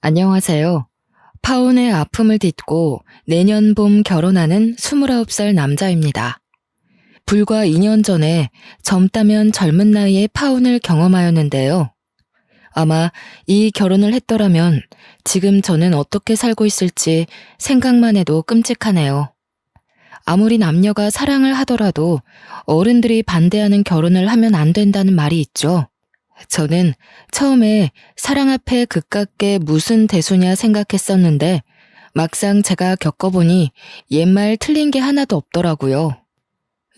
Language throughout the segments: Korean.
안녕하세요. 파혼의 아픔을 딛고 내년 봄 결혼하는 29살 남자입니다. 불과 2년 전에 젊다면 젊은 나이에 파혼을 경험하였는데요. 아마 이 결혼을 했더라면 지금 저는 어떻게 살고 있을지 생각만 해도 끔찍하네요. 아무리 남녀가 사랑을 하더라도 어른들이 반대하는 결혼을 하면 안 된다는 말이 있죠. 저는 처음에 사랑 앞에 그깟게 무슨 대수냐 생각했었는데 막상 제가 겪어보니 옛말 틀린 게 하나도 없더라고요.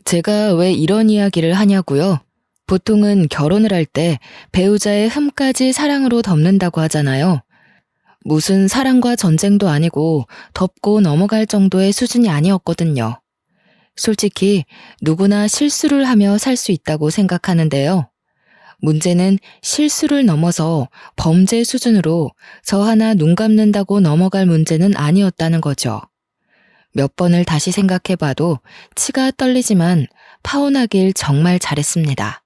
제가 왜 이런 이야기를 하냐고요? 보통은 결혼을 할 때 배우자의 흠까지 사랑으로 덮는다고 하잖아요. 무슨 사랑과 전쟁도 아니고 덮고 넘어갈 정도의 수준이 아니었거든요. 솔직히 누구나 실수를 하며 살 수 있다고 생각하는데요. 문제는 실수를 넘어서 범죄 수준으로 저 하나 눈 감는다고 넘어갈 문제는 아니었다는 거죠. 몇 번을 다시 생각해봐도 치가 떨리지만 파혼하길 정말 잘했습니다.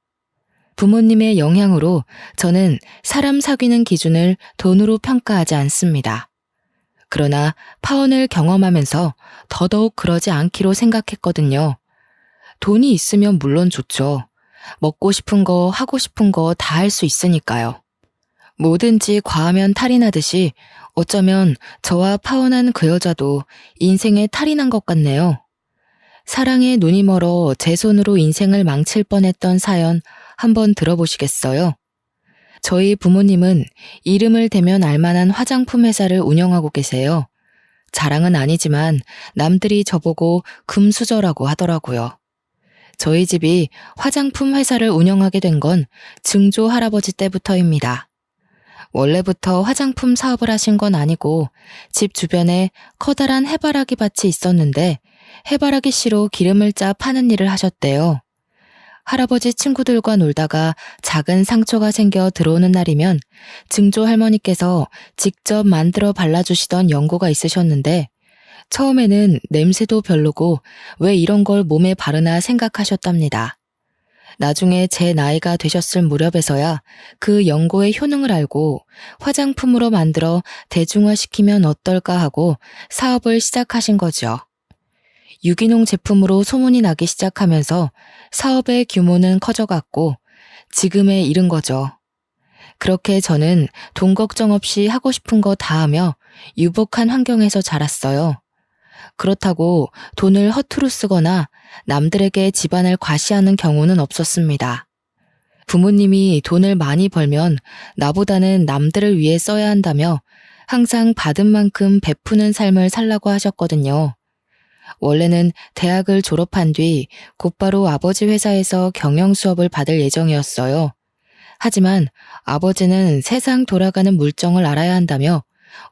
부모님의 영향으로 저는 사람 사귀는 기준을 돈으로 평가하지 않습니다. 그러나 파혼을 경험하면서 더더욱 그러지 않기로 생각했거든요. 돈이 있으면 물론 좋죠. 먹고 싶은 거, 하고 싶은 거 다 할 수 있으니까요. 뭐든지 과하면 탈이 나듯이 어쩌면 저와 파혼한 그 여자도 인생에 탈이 난 것 같네요. 사랑에 눈이 멀어 제 손으로 인생을 망칠 뻔했던 사연 한번 들어보시겠어요? 저희 부모님은 이름을 대면 알만한 화장품 회사를 운영하고 계세요. 자랑은 아니지만 남들이 저보고 금수저라고 하더라고요. 저희 집이 화장품 회사를 운영하게 된 건 증조 할아버지 때부터입니다. 원래부터 화장품 사업을 하신 건 아니고 집 주변에 커다란 해바라기 밭이 있었는데 해바라기 씨로 기름을 짜 파는 일을 하셨대요. 할아버지 친구들과 놀다가 작은 상처가 생겨 들어오는 날이면 증조 할머니께서 직접 만들어 발라주시던 연고가 있으셨는데 처음에는 냄새도 별로고 왜 이런 걸 몸에 바르나 생각하셨답니다. 나중에 제 나이가 되셨을 무렵에서야 그 연고의 효능을 알고 화장품으로 만들어 대중화시키면 어떨까 하고 사업을 시작하신 거죠. 유기농 제품으로 소문이 나기 시작하면서 사업의 규모는 커져갔고 지금에 이른 거죠. 그렇게 저는 돈 걱정 없이 하고 싶은 거 다 하며 유복한 환경에서 자랐어요. 그렇다고 돈을 허투루 쓰거나 남들에게 집안을 과시하는 경우는 없었습니다. 부모님이 돈을 많이 벌면 나보다는 남들을 위해 써야 한다며 항상 받은 만큼 베푸는 삶을 살라고 하셨거든요. 원래는 대학을 졸업한 뒤 곧바로 아버지 회사에서 경영 수업을 받을 예정이었어요. 하지만 아버지는 세상 돌아가는 물정을 알아야 한다며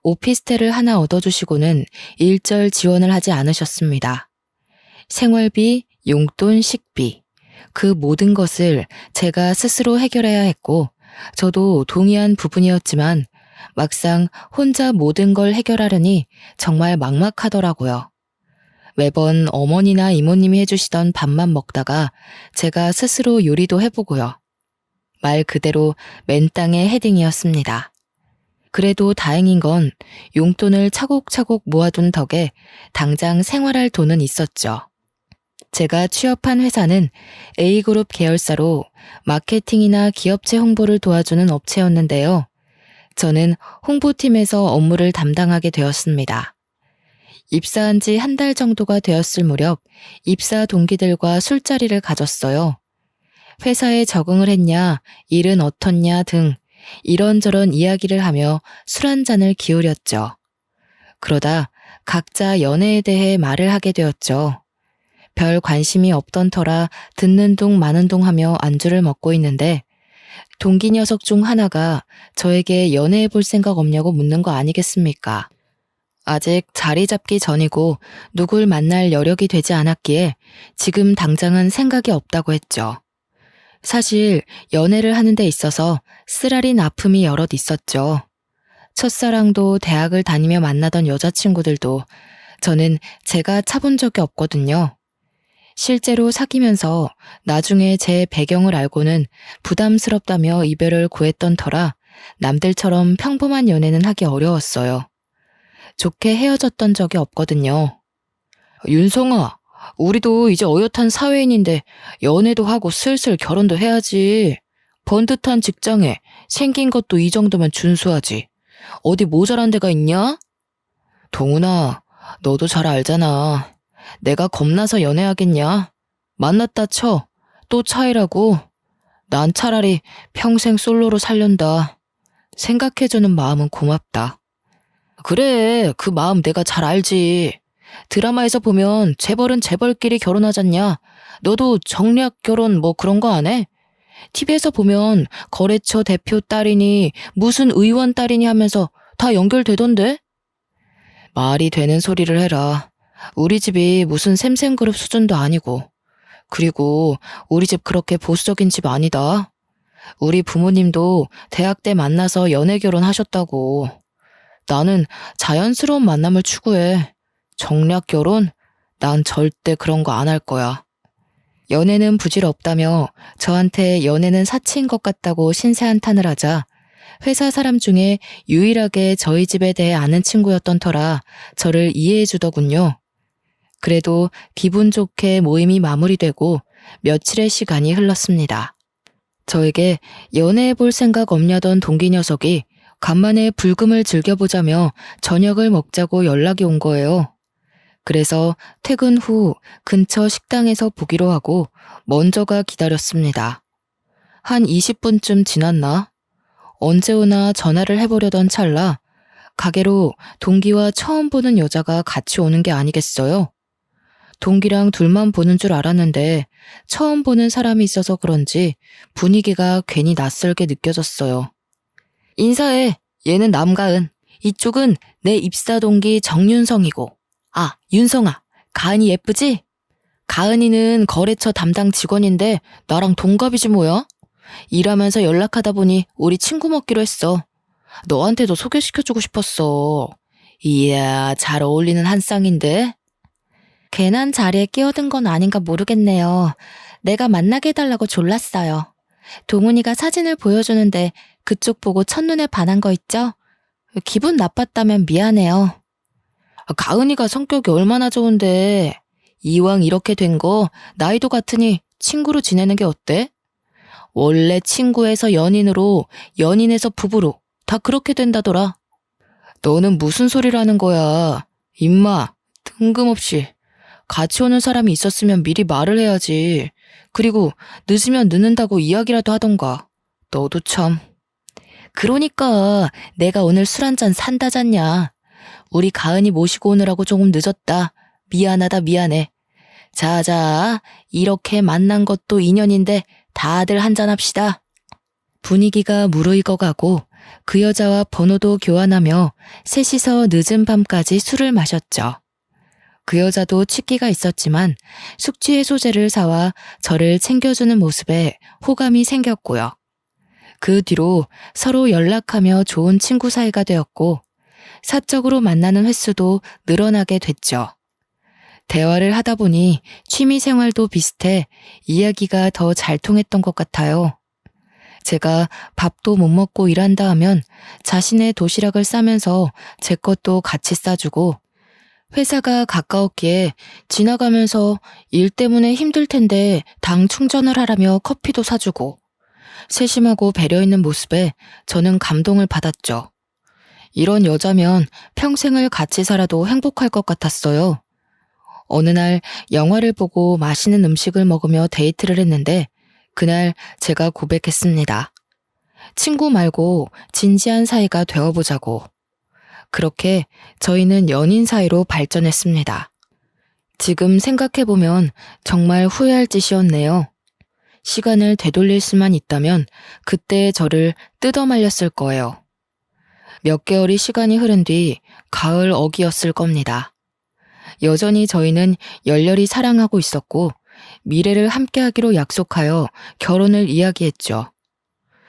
오피스텔을 하나 얻어주시고는 일절 지원을 하지 않으셨습니다. 생활비, 용돈, 식비, 그 모든 것을 제가 스스로 해결해야 했고 저도 동의한 부분이었지만 막상 혼자 모든 걸 해결하려니 정말 막막하더라고요. 매번 어머니나 이모님이 해주시던 밥만 먹다가 제가 스스로 요리도 해보고요. 말 그대로 맨땅에 헤딩이었습니다. 그래도 다행인 건 용돈을 차곡차곡 모아둔 덕에 당장 생활할 돈은 있었죠. 제가 취업한 회사는 A그룹 계열사로 마케팅이나 기업체 홍보를 도와주는 업체였는데요. 저는 홍보팀에서 업무를 담당하게 되었습니다. 입사한 지 한 달 정도가 되었을 무렵 입사 동기들과 술자리를 가졌어요. 회사에 적응을 했냐, 일은 어떻냐 등 이런저런 이야기를 하며 술 한 잔을 기울였죠. 그러다 각자 연애에 대해 말을 하게 되었죠. 별 관심이 없던 터라 듣는 둥 마는 둥 하며 안주를 먹고 있는데 동기 녀석 중 하나가 저에게 연애해 볼 생각 없냐고 묻는 거 아니겠습니까? 아직 자리 잡기 전이고 누굴 만날 여력이 되지 않았기에 지금 당장은 생각이 없다고 했죠. 사실 연애를 하는 데 있어서 쓰라린 아픔이 여럿 있었죠. 첫사랑도 대학을 다니며 만나던 여자친구들도 저는 제가 차본 적이 없거든요. 실제로 사귀면서 나중에 제 배경을 알고는 부담스럽다며 이별을 고했던 터라 남들처럼 평범한 연애는 하기 어려웠어요. 좋게 헤어졌던 적이 없거든요. 윤성아, 우리도 이제 어엿한 사회인인데 연애도 하고 슬슬 결혼도 해야지. 번듯한 직장에 생긴 것도 이 정도면 준수하지. 어디 모자란 데가 있냐? 동훈아, 너도 잘 알잖아. 내가 겁나서 연애하겠냐? 만났다 쳐. 또 차이라고. 난 차라리 평생 솔로로 살련다. 생각해주는 마음은 고맙다. 그래, 그 마음 내가 잘 알지. 드라마에서 보면 재벌은 재벌끼리 결혼하잖냐. 너도 정략 결혼 뭐 그런 거 안 해? TV에서 보면 거래처 대표 딸이니 무슨 의원 딸이니 하면서 다 연결되던데? 말이 되는 소리를 해라. 우리 집이 무슨 샘샘그룹 수준도 아니고. 그리고 우리 집 그렇게 보수적인 집 아니다. 우리 부모님도 대학 때 만나서 연애 결혼하셨다고. 나는 자연스러운 만남을 추구해. 정략 결혼? 난 절대 그런 거 안 할 거야. 연애는 부질없다며 저한테 연애는 사치인 것 같다고 신세한탄을 하자 회사 사람 중에 유일하게 저희 집에 대해 아는 친구였던 터라 저를 이해해 주더군요. 그래도 기분 좋게 모임이 마무리되고 며칠의 시간이 흘렀습니다. 저에게 연애해 볼 생각 없냐던 동기 녀석이 간만에 불금을 즐겨보자며 저녁을 먹자고 연락이 온 거예요. 그래서 퇴근 후 근처 식당에서 보기로 하고 먼저가 기다렸습니다. 한 20분쯤 지났나? 언제 오나 전화를 해보려던 찰나 가게로 동기와 처음 보는 여자가 같이 오는 게 아니겠어요? 동기랑 둘만 보는 줄 알았는데 처음 보는 사람이 있어서 그런지 분위기가 괜히 낯설게 느껴졌어요. 인사해. 얘는 남가은. 이쪽은 내 입사 동기 정윤성이고. 아, 윤성아. 가은이 예쁘지? 가은이는 거래처 담당 직원인데 나랑 동갑이지 뭐야? 일하면서 연락하다 보니 우리 친구 먹기로 했어. 너한테도 소개시켜주고 싶었어. 이야, 잘 어울리는 한 쌍인데? 괜한 자리에 끼어든 건 아닌가 모르겠네요. 내가 만나게 해달라고 졸랐어요. 동훈이가 사진을 보여주는데 그쪽 보고 첫눈에 반한 거 있죠? 기분 나빴다면 미안해요. 가은이가 성격이 얼마나 좋은데 이왕 이렇게 된 거 나이도 같으니 친구로 지내는 게 어때? 원래 친구에서 연인으로, 연인에서 부부로 다 그렇게 된다더라. 너는 무슨 소리를 하는 거야? 임마, 뜬금없이. 같이 오는 사람이 있었으면 미리 말을 해야지. 그리고 늦으면 늦는다고 이야기라도 하던가. 너도 참. 그러니까 내가 오늘 술 한잔 산다잖냐. 우리 가은이 모시고 오느라고 조금 늦었다. 미안하다 미안해. 자자, 이렇게 만난 것도 인연인데 다들 한잔합시다. 분위기가 무르익어가고 그 여자와 번호도 교환하며 셋이서 늦은 밤까지 술을 마셨죠. 그 여자도 취기가 있었지만 숙취 해소제를 사와 저를 챙겨주는 모습에 호감이 생겼고요. 그 뒤로 서로 연락하며 좋은 친구 사이가 되었고 사적으로 만나는 횟수도 늘어나게 됐죠. 대화를 하다 보니 취미 생활도 비슷해 이야기가 더 잘 통했던 것 같아요. 제가 밥도 못 먹고 일한다 하면 자신의 도시락을 싸면서 제 것도 같이 싸주고 회사가 가까웠기에 지나가면서 일 때문에 힘들 텐데 당 충전을 하라며 커피도 사주고 세심하고 배려 있는 모습에 저는 감동을 받았죠. 이런 여자면 평생을 같이 살아도 행복할 것 같았어요. 어느 날 영화를 보고 맛있는 음식을 먹으며 데이트를 했는데 그날 제가 고백했습니다. 친구 말고 진지한 사이가 되어보자고. 그렇게 저희는 연인 사이로 발전했습니다. 지금 생각해보면 정말 후회할 짓이었네요. 시간을 되돌릴 수만 있다면 그때 저를 뜯어말렸을 거예요. 몇 개월이 시간이 흐른 뒤 가을 어기였을 겁니다. 여전히 저희는 열렬히 사랑하고 있었고 미래를 함께하기로 약속하여 결혼을 이야기했죠.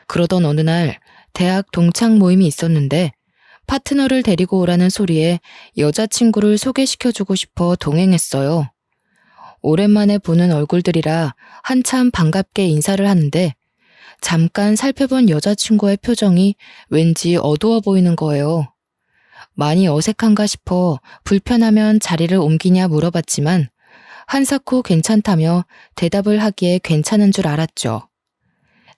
그러던 어느 날 대학 동창 모임이 있었는데 파트너를 데리고 오라는 소리에 여자친구를 소개시켜주고 싶어 동행했어요. 오랜만에 보는 얼굴들이라 한참 반갑게 인사를 하는데 잠깐 살펴본 여자친구의 표정이 왠지 어두워 보이는 거예요. 많이 어색한가 싶어 불편하면 자리를 옮기냐 물어봤지만 한사코 괜찮다며 대답을 하기에 괜찮은 줄 알았죠.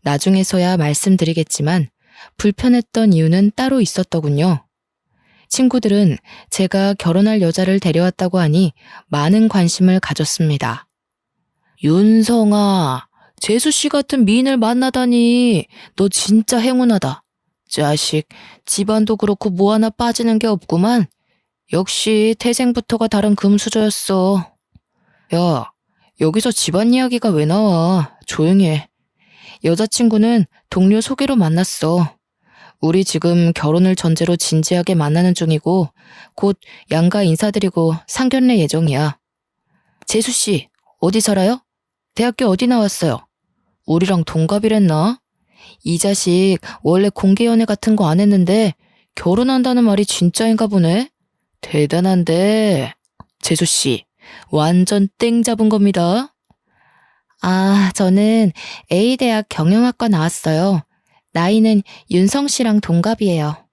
나중에서야 말씀드리겠지만 불편했던 이유는 따로 있었더군요. 친구들은 제가 결혼할 여자를 데려왔다고 하니 많은 관심을 가졌습니다. 윤성아, 재수씨 같은 미인을 만나다니 너 진짜 행운하다. 자식, 집안도 그렇고 뭐 하나 빠지는 게 없구만. 역시 태생부터가 다른 금수저였어. 야, 여기서 집안 이야기가 왜 나와? 조용히 해. 여자친구는 동료 소개로 만났어. 우리 지금 결혼을 전제로 진지하게 만나는 중이고 곧 양가 인사드리고 상견례 예정이야. 재수씨, 어디 살아요? 대학교 어디 나왔어요? 우리랑 동갑이랬나? 이 자식 원래 공개연애 같은 거 안 했는데 결혼한다는 말이 진짜인가 보네? 대단한데. 재수씨, 완전 땡 잡은 겁니다. 아, 저는 A대학 경영학과 나왔어요. 나이는 윤성 씨랑 동갑이에요.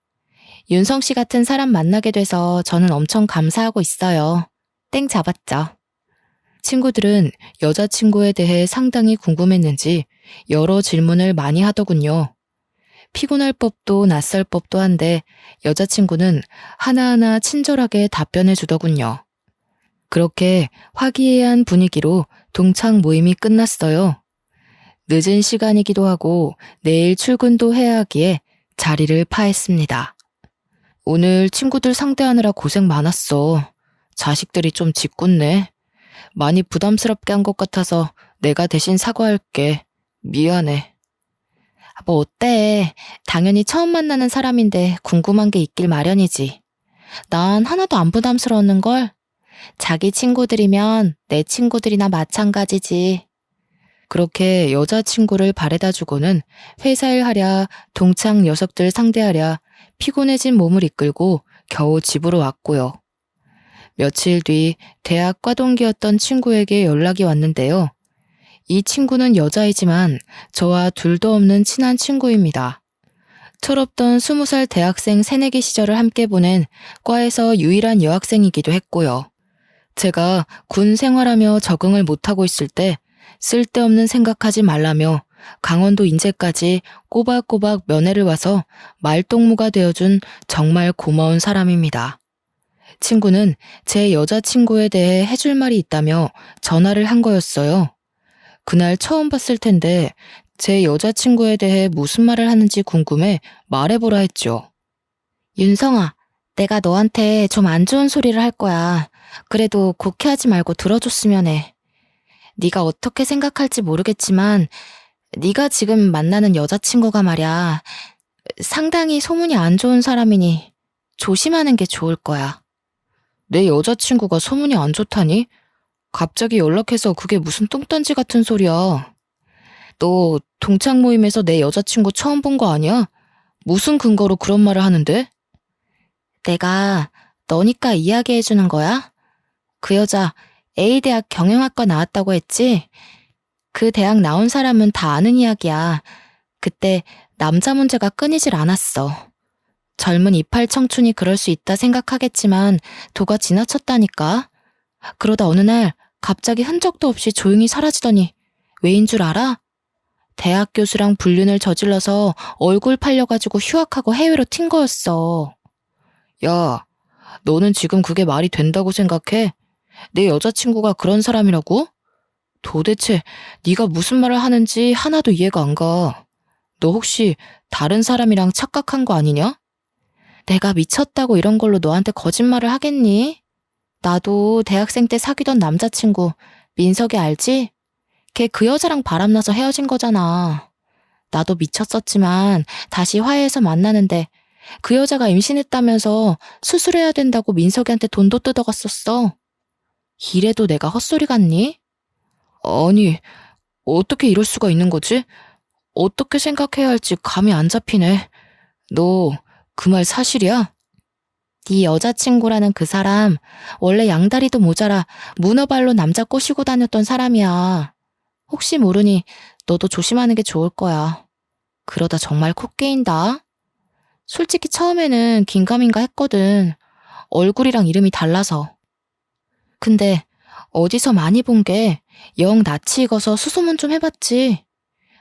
윤성 씨 같은 사람 만나게 돼서 저는 엄청 감사하고 있어요. 땡 잡았죠. 친구들은 여자친구에 대해 상당히 궁금했는지 여러 질문을 많이 하더군요. 피곤할 법도 낯설 법도 한데 여자친구는 하나하나 친절하게 답변해 주더군요. 그렇게 화기애애한 분위기로 동창 모임이 끝났어요. 늦은 시간이기도 하고 내일 출근도 해야 하기에 자리를 파했습니다. 오늘 친구들 상대하느라 고생 많았어. 자식들이 좀 짓궂네. 많이 부담스럽게 한 것 같아서 내가 대신 사과할게. 미안해. 뭐 어때? 당연히 처음 만나는 사람인데 궁금한 게 있길 마련이지. 난 하나도 안 부담스러웠는걸. 자기 친구들이면 내 친구들이나 마찬가지지. 그렇게 여자친구를 바래다 주고는 회사 일 하랴 동창 녀석들 상대하랴 피곤해진 몸을 이끌고 겨우 집으로 왔고요. 며칠 뒤 대학 과동기였던 친구에게 연락이 왔는데요. 이 친구는 여자이지만 저와 둘도 없는 친한 친구입니다. 철없던 20살 대학생 새내기 시절을 함께 보낸 과에서 유일한 여학생이기도 했고요. 제가 군 생활하며 적응을 못하고 있을 때 쓸데없는 생각하지 말라며 강원도 인제까지 꼬박꼬박 면회를 와서 말동무가 되어준 정말 고마운 사람입니다. 친구는 제 여자친구에 대해 해줄 말이 있다며 전화를 한 거였어요. 그날 처음 봤을 텐데 제 여자친구에 대해 무슨 말을 하는지 궁금해 말해보라 했죠. 윤성아, 내가 너한테 좀 안 좋은 소리를 할 거야. 그래도 곡해하지 말고 들어줬으면 해. 네가 어떻게 생각할지 모르겠지만 네가 지금 만나는 여자친구가 말이야. 상당히 소문이 안 좋은 사람이니 조심하는 게 좋을 거야. 내 여자친구가 소문이 안 좋다니? 갑자기 연락해서 그게 무슨 뚱딴지 같은 소리야. 너 동창 모임에서 내 여자친구 처음 본 거 아니야? 무슨 근거로 그런 말을 하는데? 내가 너니까 이야기해주는 거야? 그 여자 A대학 경영학과 나왔다고 했지? 그 대학 나온 사람은 다 아는 이야기야. 그때 남자 문제가 끊이질 않았어. 젊은 이팔 청춘이 그럴 수 있다 생각하겠지만 도가 지나쳤다니까. 그러다 어느 날 갑자기 흔적도 없이 조용히 사라지더니 왜인 줄 알아? 대학 교수랑 불륜을 저질러서 얼굴 팔려가지고 휴학하고 해외로 튄 거였어. 야, 너는 지금 그게 말이 된다고 생각해? 내 여자친구가 그런 사람이라고? 도대체 네가 무슨 말을 하는지 하나도 이해가 안 가. 너 혹시 다른 사람이랑 착각한 거 아니냐? 내가 미쳤다고 이런 걸로 너한테 거짓말을 하겠니? 나도 대학생 때 사귀던 남자친구 민석이 알지? 걔 그 여자랑 바람나서 헤어진 거잖아. 나도 미쳤었지만 다시 화해해서 만나는데 그 여자가 임신했다면서 수술해야 된다고 민석이한테 돈도 뜯어갔었어. 이래도 내가 헛소리 같니? 아니, 어떻게 이럴 수가 있는 거지? 어떻게 생각해야 할지 감이 안 잡히네. 너 그 말 사실이야? 네 여자친구라는 그 사람 원래 양다리도 모자라 문어발로 남자 꼬시고 다녔던 사람이야. 혹시 모르니 너도 조심하는 게 좋을 거야. 그러다 정말 코 깨인다. 솔직히 처음에는 긴가민가 했거든. 얼굴이랑 이름이 달라서. 근데 어디서 많이 본 게 영 낯이 익어서 수소문 좀 해봤지.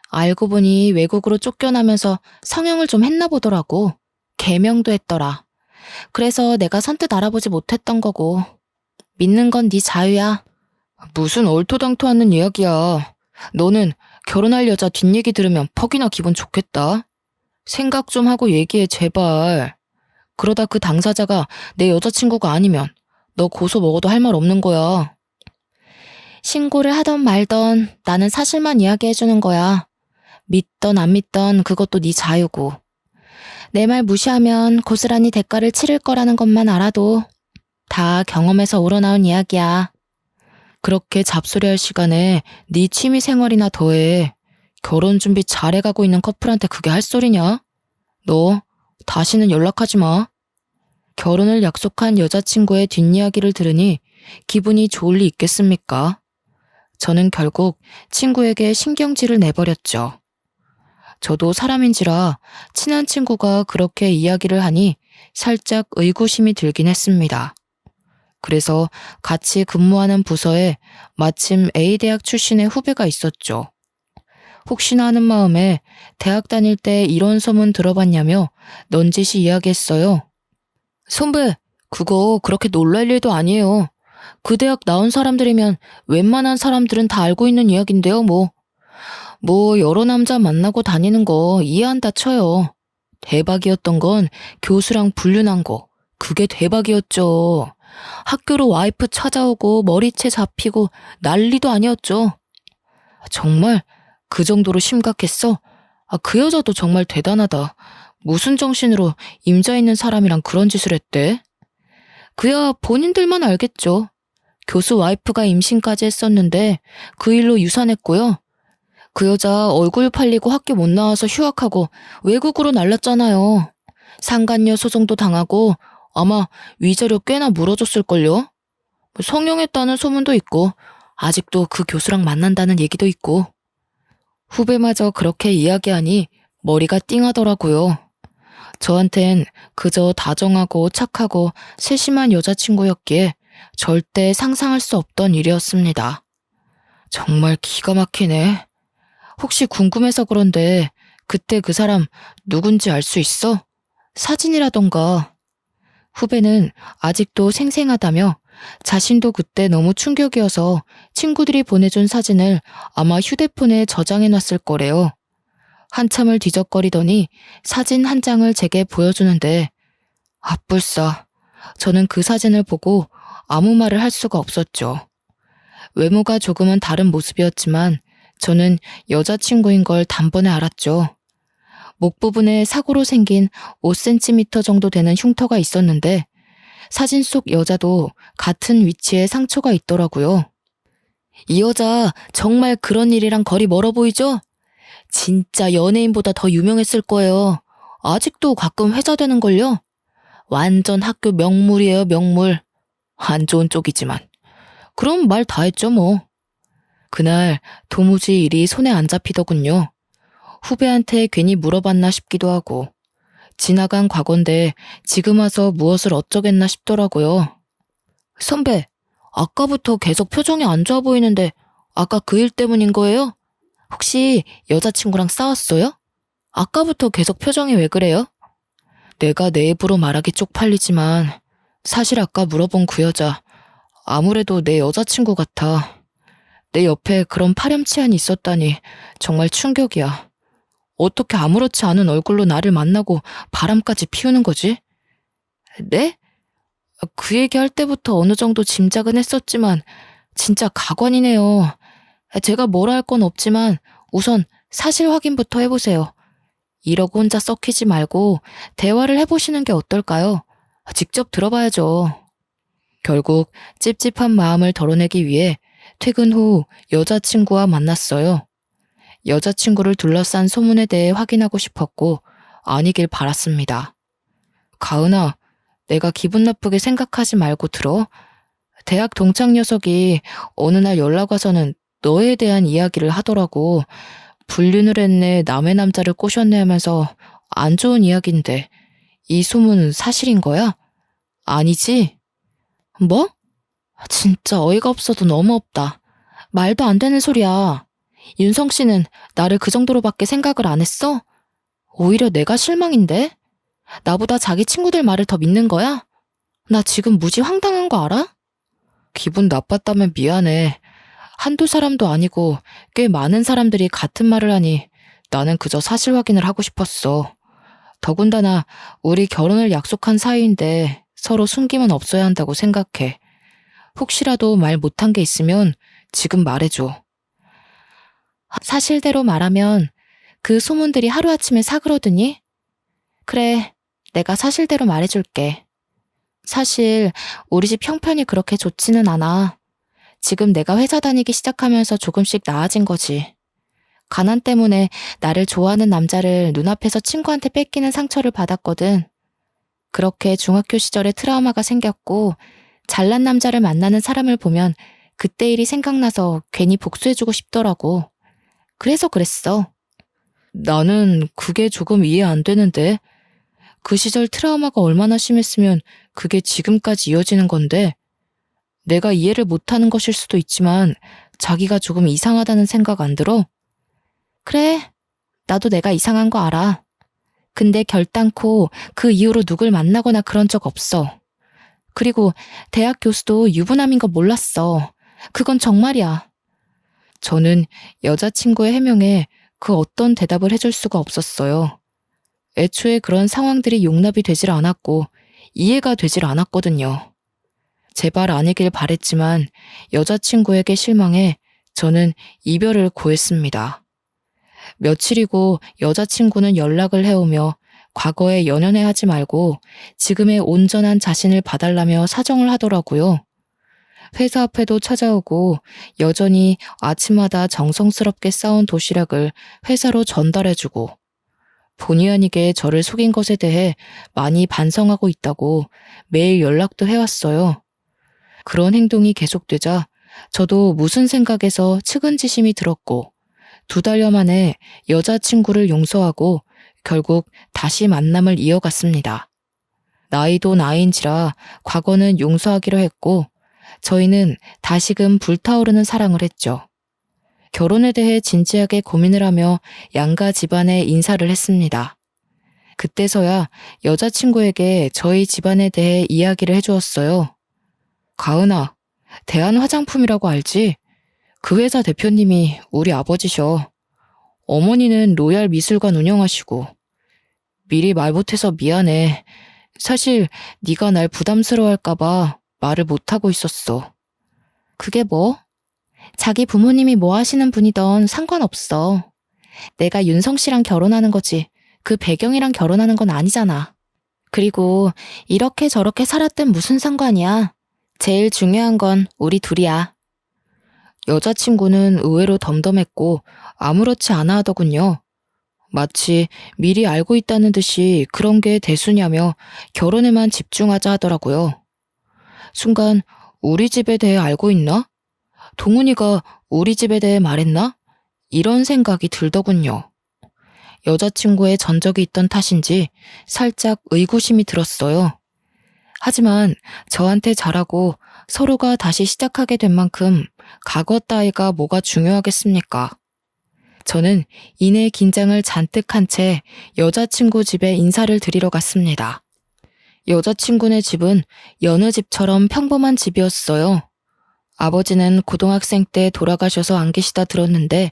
알고 보니 외국으로 쫓겨나면서 성형을 좀 했나 보더라고. 개명도 했더라. 그래서 내가 선뜻 알아보지 못했던 거고. 믿는 건 네 자유야. 무슨 얼토당토 않는 이야기야. 너는 결혼할 여자 뒷얘기 들으면 퍽이나 기분 좋겠다. 생각 좀 하고 얘기해, 제발. 그러다 그 당사자가 내 여자친구가 아니면 너 고소 먹어도 할 말 없는 거야. 신고를 하던 말던 나는 사실만 이야기해주는 거야. 믿던 안 믿던 그것도 네 자유고. 내 말 무시하면 고스란히 대가를 치를 거라는 것만 알아도 다 경험에서 우러나온 이야기야. 그렇게 잡소리할 시간에 네 취미 생활이나 더해. 결혼 준비 잘해가고 있는 커플한테 그게 할 소리냐? 너 다시는 연락하지 마. 결혼을 약속한 여자친구의 뒷이야기를 들으니 기분이 좋을 리 있겠습니까? 저는 결국 친구에게 신경질을 내버렸죠. 저도 사람인지라 친한 친구가 그렇게 이야기를 하니 살짝 의구심이 들긴 했습니다. 그래서 같이 근무하는 부서에 마침 A대학 출신의 후배가 있었죠. 혹시나 하는 마음에 대학 다닐 때 이런 소문 들어봤냐며 넌지시 이야기했어요. 선배, 그거 그렇게 놀랄 일도 아니에요. 그 대학 나온 사람들이면 웬만한 사람들은 다 알고 있는 이야기인데요, 뭐. 여러 남자 만나고 다니는 거 이해한다 쳐요. 대박이었던 건 교수랑 불륜한 거. 그게 대박이었죠. 학교로 와이프 찾아오고 머리채 잡히고 난리도 아니었죠. 정말 그 정도로 심각했어? 그 여자도 정말 대단하다. 무슨 정신으로 임자 있는 사람이랑 그런 짓을 했대? 그야 본인들만 알겠죠. 교수 와이프가 임신까지 했었는데 그 일로 유산했고요. 그 여자 얼굴 팔리고 학교 못 나와서 휴학하고 외국으로 날랐잖아요. 상간녀 소송도 당하고 아마 위자료 꽤나 물어줬을걸요. 성형했다는 소문도 있고 아직도 그 교수랑 만난다는 얘기도 있고. 후배마저 그렇게 이야기하니 머리가 띵하더라고요. 저한텐 그저 다정하고 착하고 세심한 여자친구였기에 절대 상상할 수 없던 일이었습니다. 정말 기가 막히네. 혹시 궁금해서 그런데 그때 그 사람 누군지 알 수 있어? 사진이라던가. 후배는 아직도 생생하다며 자신도 그때 너무 충격이어서 친구들이 보내준 사진을 아마 휴대폰에 저장해놨을 거래요. 한참을 뒤적거리더니 사진 한 장을 제게 보여주는데 아뿔싸. 저는 그 사진을 보고 아무 말을 할 수가 없었죠. 외모가 조금은 다른 모습이었지만 저는 여자친구인 걸 단번에 알았죠. 목 부분에 사고로 생긴 5cm 정도 되는 흉터가 있었는데 사진 속 여자도 같은 위치에 상처가 있더라고요. 이 여자 정말 그런 일이랑 거리 멀어 보이죠? 진짜 연예인보다 더 유명했을 거예요. 아직도 가끔 회자되는걸요? 완전 학교 명물이에요, 명물. 안 좋은 쪽이지만. 그럼 말 다 했죠, 뭐. 그날 도무지 일이 손에 안 잡히더군요. 후배한테 괜히 물어봤나 싶기도 하고. 지나간 과거인데 지금 와서 무엇을 어쩌겠나 싶더라고요. 선배, 아까부터 계속 표정이 안 좋아 보이는데 아까 그 일 때문인 거예요? 혹시 여자친구랑 싸웠어요? 아까부터 계속 표정이 왜 그래요? 내가 내 입으로 말하기 쪽팔리지만 사실 아까 물어본 그 여자 아무래도 내 여자친구 같아. 내 옆에 그런 파렴치한이 있었다니 정말 충격이야. 어떻게 아무렇지 않은 얼굴로 나를 만나고 바람까지 피우는 거지? 네? 그 얘기할 때부터 어느 정도 짐작은 했었지만 진짜 가관이네요. 제가 뭐라 할 건 없지만 우선 사실 확인부터 해보세요. 이러고 혼자 썩히지 말고 대화를 해보시는 게 어떨까요? 직접 들어봐야죠. 결국 찝찝한 마음을 덜어내기 위해 퇴근 후 여자친구와 만났어요. 여자친구를 둘러싼 소문에 대해 확인하고 싶었고 아니길 바랐습니다. 가은아, 내가 기분 나쁘게 생각하지 말고 들어. 대학 동창 녀석이 어느 날 연락 와서는 너에 대한 이야기를 하더라고. 불륜을 했네, 남의 남자를 꼬셨네 하면서 안 좋은 이야기인데 이 소문 사실인 거야? 아니지? 뭐? 진짜 어이가 없어도 너무 없다. 말도 안 되는 소리야. 윤성 씨는 나를 그 정도로밖에 생각을 안 했어? 오히려 내가 실망인데? 나보다 자기 친구들 말을 더 믿는 거야? 나 지금 무지 황당한 거 알아? 기분 나빴다면 미안해. 한두 사람도 아니고 꽤 많은 사람들이 같은 말을 하니 나는 그저 사실 확인을 하고 싶었어. 더군다나 우리 결혼을 약속한 사이인데 서로 숨김은 없어야 한다고 생각해. 혹시라도 말 못한 게 있으면 지금 말해줘. 사실대로 말하면 그 소문들이 하루아침에 사그러드니? 그래, 내가 사실대로 말해줄게. 사실 우리 집 형편이 그렇게 좋지는 않아. 지금 내가 회사 다니기 시작하면서 조금씩 나아진 거지. 가난 때문에 나를 좋아하는 남자를 눈앞에서 친구한테 뺏기는 상처를 받았거든. 그렇게 중학교 시절에 트라우마가 생겼고 잘난 남자를 만나는 사람을 보면 그때 일이 생각나서 괜히 복수해주고 싶더라고. 그래서 그랬어. 나는 그게 조금 이해 안 되는데. 그 시절 트라우마가 얼마나 심했으면 그게 지금까지 이어지는 건데, 내가 이해를 못하는 것일 수도 있지만 자기가 조금 이상하다는 생각 안 들어? 그래, 나도 내가 이상한 거 알아. 근데 결단코 그 이후로 누굴 만나거나 그런 적 없어. 그리고 대학 교수도 유부남인 거 몰랐어. 그건 정말이야. 저는 여자친구의 해명에 그 어떤 대답을 해줄 수가 없었어요. 애초에 그런 상황들이 용납이 되질 않았고 이해가 되질 않았거든요. 제발 아니길 바랬지만 여자친구에게 실망해 저는 이별을 고했습니다. 며칠이고 여자친구는 연락을 해오며 과거에 연연해하지 말고 지금의 온전한 자신을 봐달라며 사정을 하더라고요. 회사 앞에도 찾아오고 여전히 아침마다 정성스럽게 싸온 도시락을 회사로 전달해주고 본의 아니게 저를 속인 것에 대해 많이 반성하고 있다고 매일 연락도 해왔어요. 그런 행동이 계속되자 저도 무슨 생각에서 측은지심이 들었고 2달여 만에 여자친구를 용서하고 결국 다시 만남을 이어갔습니다. 나이도 나이인지라 과거는 용서하기로 했고 저희는 다시금 불타오르는 사랑을 했죠. 결혼에 대해 진지하게 고민을 하며 양가 집안에 인사를 했습니다. 그때서야 여자친구에게 저희 집안에 대해 이야기를 해주었어요. 가은아, 대한화장품이라고 알지? 그 회사 대표님이 우리 아버지셔. 어머니는 로얄 미술관 운영하시고. 미리 말 못해서 미안해. 사실 네가 날 부담스러워할까봐 말을 못하고 있었어. 그게 뭐? 자기 부모님이 뭐 하시는 분이던 상관없어. 내가 윤성 씨랑 결혼하는 거지. 그 배경이랑 결혼하는 건 아니잖아. 그리고 이렇게 저렇게 살았든 무슨 상관이야. 제일 중요한 건 우리 둘이야. 여자친구는 의외로 덤덤했고 아무렇지 않아 하더군요. 마치 미리 알고 있다는 듯이 그런 게 대수냐며 결혼에만 집중하자 하더라고요. 순간 우리 집에 대해 알고 있나? 동훈이가 우리 집에 대해 말했나? 이런 생각이 들더군요. 여자친구의 전적이 있던 탓인지 살짝 의구심이 들었어요. 하지만 저한테 잘하고 서로가 다시 시작하게 된 만큼 과거 따위가 뭐가 중요하겠습니까? 저는 이내 긴장을 잔뜩 한 채 여자친구 집에 인사를 드리러 갔습니다. 여자친구네 집은 여느 집처럼 평범한 집이었어요. 아버지는 고등학생 때 돌아가셔서 안 계시다 들었는데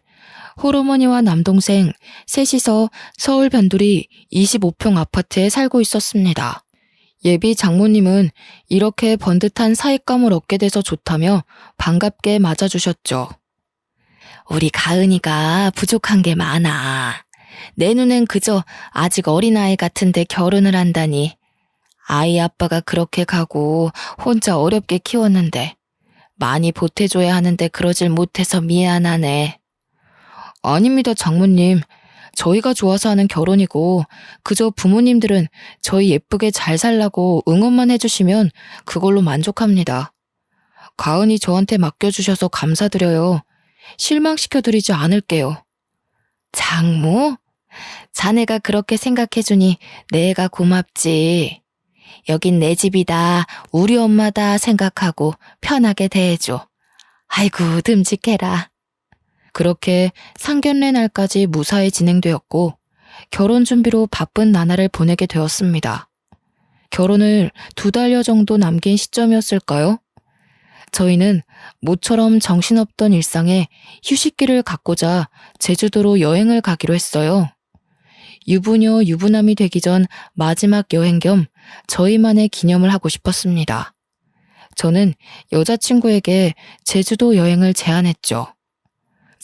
홀어머니와 남동생 셋이서 서울 변두리 25평 아파트에 살고 있었습니다. 예비 장모님은 이렇게 번듯한 사윗감을 얻게 돼서 좋다며 반갑게 맞아주셨죠. 우리 가은이가 부족한 게 많아. 내 눈엔 그저 아직 어린아이 같은데 결혼을 한다니. 아이 아빠가 그렇게 가고 혼자 어렵게 키웠는데 많이 보태줘야 하는데 그러질 못해서 미안하네. 아닙니다, 장모님. 저희가 좋아서 하는 결혼이고 그저 부모님들은 저희 예쁘게 잘 살라고 응원만 해주시면 그걸로 만족합니다. 가은이 저한테 맡겨주셔서 감사드려요. 실망시켜드리지 않을게요. 장모? 자네가 그렇게 생각해주니 내가 고맙지. 여긴 내 집이다, 우리 엄마다 생각하고 편하게 대해줘. 아이고, 듬직해라. 그렇게 상견례 날까지 무사히 진행되었고 결혼 준비로 바쁜 나날을 보내게 되었습니다. 결혼을 2달여 정도 남긴 시점이었을까요? 저희는 모처럼 정신없던 일상에 휴식기를 갖고자 제주도로 여행을 가기로 했어요. 유부녀 유부남이 되기 전 마지막 여행 겸 저희만의 기념을 하고 싶었습니다. 저는 여자친구에게 제주도 여행을 제안했죠.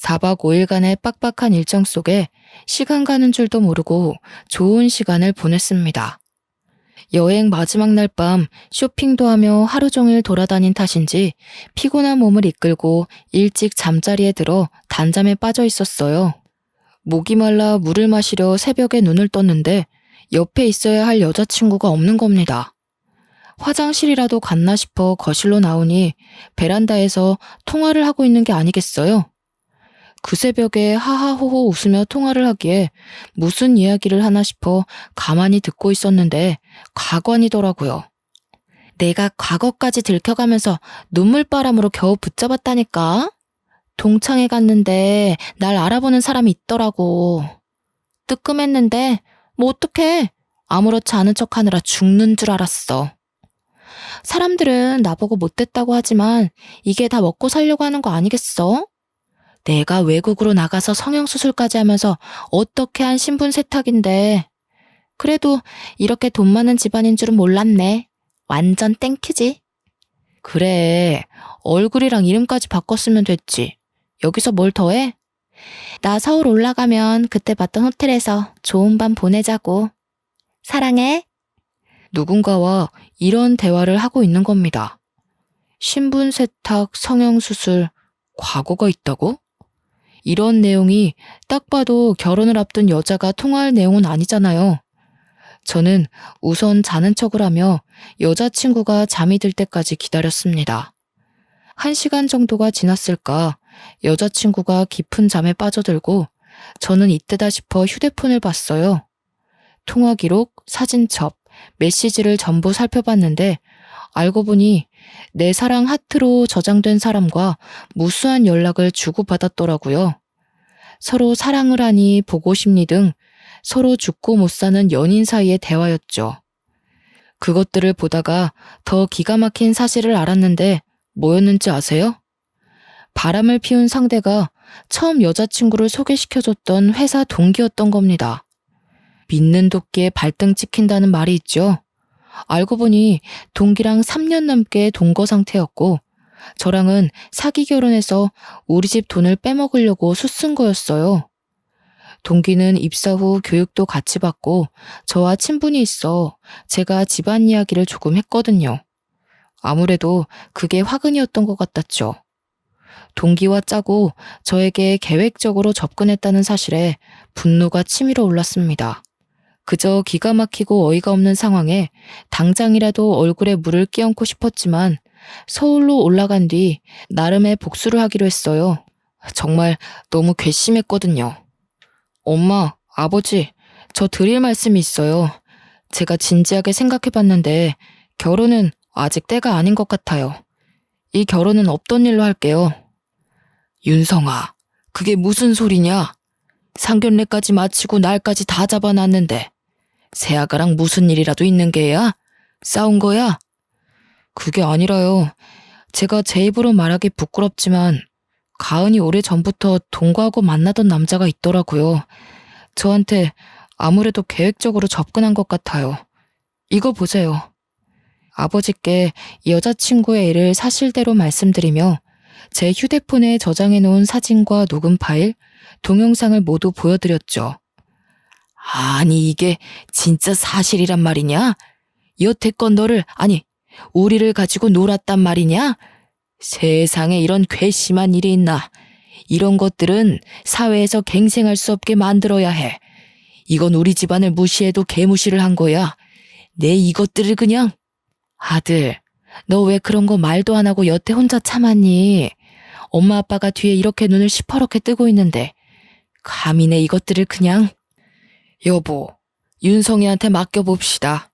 4박 5일간의 빡빡한 일정 속에 시간 가는 줄도 모르고 좋은 시간을 보냈습니다. 여행 마지막 날 밤 쇼핑도 하며 하루 종일 돌아다닌 탓인지 피곤한 몸을 이끌고 일찍 잠자리에 들어 단잠에 빠져 있었어요. 목이 말라 물을 마시려 새벽에 눈을 떴는데 옆에 있어야 할 여자친구가 없는 겁니다. 화장실이라도 갔나 싶어 거실로 나오니 베란다에서 통화를 하고 있는 게 아니겠어요? 그 새벽에 하하호호 웃으며 통화를 하기에 무슨 이야기를 하나 싶어 가만히 듣고 있었는데 과관이더라고요. 내가 과거까지 들켜가면서 눈물바람으로 겨우 붙잡았다니까? 동창회 갔는데 날 알아보는 사람이 있더라고. 뜨끔했는데 뭐 어떡해. 아무렇지 않은 척하느라 죽는 줄 알았어. 사람들은 나보고 못됐다고 하지만 이게 다 먹고 살려고 하는 거 아니겠어? 내가 외국으로 나가서 성형수술까지 하면서 어떻게 한 신분 세탁인데. 그래도 이렇게 돈 많은 집안인 줄은 몰랐네. 완전 땡큐지. 그래, 얼굴이랑 이름까지 바꿨으면 됐지. 여기서 뭘 더해? 나 서울 올라가면 그때 봤던 호텔에서 좋은 밤 보내자고. 사랑해. 누군가와 이런 대화를 하고 있는 겁니다. 신분 세탁, 성형수술, 과거가 있다고? 이런 내용이 딱 봐도 결혼을 앞둔 여자가 통화할 내용은 아니잖아요. 저는 우선 자는 척을 하며 여자친구가 잠이 들 때까지 기다렸습니다. 1시간 정도가 지났을까 여자친구가 깊은 잠에 빠져들고 저는 이때다 싶어 휴대폰을 봤어요. 통화 기록, 사진첩, 메시지를 전부 살펴봤는데 알고 보니 내 사랑 하트로 저장된 사람과 무수한 연락을 주고받았더라고요. 서로 사랑을 하니 보고 싶니 등 서로 죽고 못 사는 연인 사이의 대화였죠. 그것들을 보다가 더 기가 막힌 사실을 알았는데 뭐였는지 아세요? 바람을 피운 상대가 처음 여자친구를 소개시켜줬던 회사 동기였던 겁니다. 믿는 도끼에 발등 찍힌다는 말이 있죠. 알고 보니 동기랑 3년 넘게 동거 상태였고 저랑은 사기 결혼해서 우리 집 돈을 빼먹으려고 수쓴 거였어요. 동기는 입사 후 교육도 같이 받고 저와 친분이 있어 제가 집안 이야기를 조금 했거든요. 아무래도 그게 화근이었던 것 같았죠. 동기와 짜고 저에게 계획적으로 접근했다는 사실에 분노가 치밀어 올랐습니다. 그저 기가 막히고 어이가 없는 상황에 당장이라도 얼굴에 물을 끼얹고 싶었지만 서울로 올라간 뒤 나름의 복수를 하기로 했어요. 정말 너무 괘씸했거든요. 엄마, 아버지, 저 드릴 말씀이 있어요. 제가 진지하게 생각해봤는데 결혼은 아직 때가 아닌 것 같아요. 이 결혼은 없던 일로 할게요. 윤성아, 그게 무슨 소리냐? 상견례까지 마치고 날까지 다 잡아놨는데 새아가랑 무슨 일이라도 있는 게야? 싸운 거야? 그게 아니라요. 제가 제 입으로 말하기 부끄럽지만 가은이 오래전부터 동거하고 만나던 남자가 있더라고요. 저한테 아무래도 계획적으로 접근한 것 같아요. 이거 보세요. 아버지께 여자친구의 일을 사실대로 말씀드리며 제 휴대폰에 저장해놓은 사진과 녹음 파일, 동영상을 모두 보여드렸죠. 아니 이게 진짜 사실이란 말이냐? 여태껏 우리를 가지고 놀았단 말이냐? 세상에 이런 괘씸한 일이 있나? 이런 것들은 사회에서 갱생할 수 없게 만들어야 해. 이건 우리 집안을 무시해도 개무시를 한 거야. 내 이것들을 그냥... 아들, 너 왜 그런 거 말도 안 하고 여태 혼자 참았니? 엄마 아빠가 뒤에 이렇게 눈을 시퍼렇게 뜨고 있는데 감히 내 이것들을 그냥. 여보, 윤성이한테 맡겨봅시다.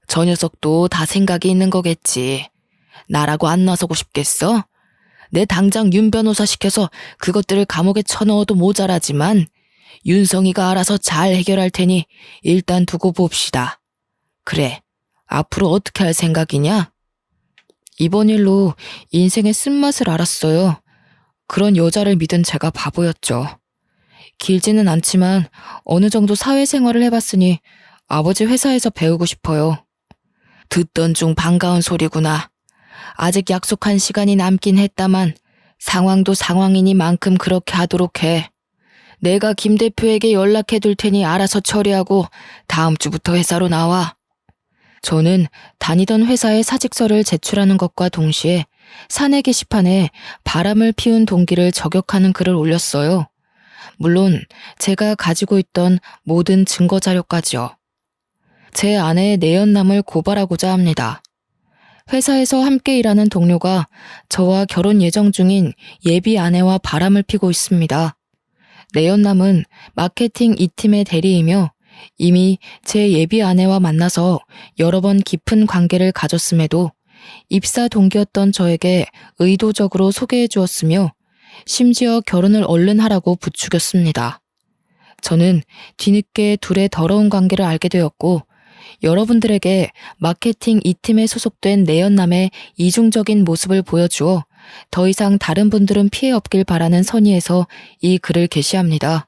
저 녀석도 다 생각이 있는 거겠지. 나라고 안 나서고 싶겠어? 내 당장 윤 변호사 시켜서 그것들을 감옥에 쳐넣어도 모자라지만 윤성이가 알아서 잘 해결할 테니 일단 두고 봅시다. 그래, 앞으로 어떻게 할 생각이냐? 이번 일로 인생의 쓴맛을 알았어요. 그런 여자를 믿은 제가 바보였죠. 길지는 않지만 어느 정도 사회생활을 해봤으니 아버지 회사에서 배우고 싶어요. 듣던 중 반가운 소리구나. 아직 약속한 시간이 남긴 했다만 상황도 상황이니만큼 그렇게 하도록 해. 내가 김 대표에게 연락해 둘 테니 알아서 처리하고 다음 주부터 회사로 나와. 저는 다니던 회사에 사직서를 제출하는 것과 동시에 사내 게시판에 바람을 피운 동기를 저격하는 글을 올렸어요. 물론 제가 가지고 있던 모든 증거 자료까지요. 제 아내의 내연남을 고발하고자 합니다. 회사에서 함께 일하는 동료가 저와 결혼 예정 중인 예비 아내와 바람을 피고 있습니다. 내연남은 마케팅 2팀의 대리이며 이미 제 예비 아내와 만나서 여러 번 깊은 관계를 가졌음에도 입사 동기였던 저에게 의도적으로 소개해 주었으며 심지어 결혼을 얼른 하라고 부추겼습니다. 저는 뒤늦게 둘의 더러운 관계를 알게 되었고 여러분들에게 마케팅 2팀에 소속된 내연남의 이중적인 모습을 보여주어 더 이상 다른 분들은 피해 없길 바라는 선의에서 이 글을 게시합니다.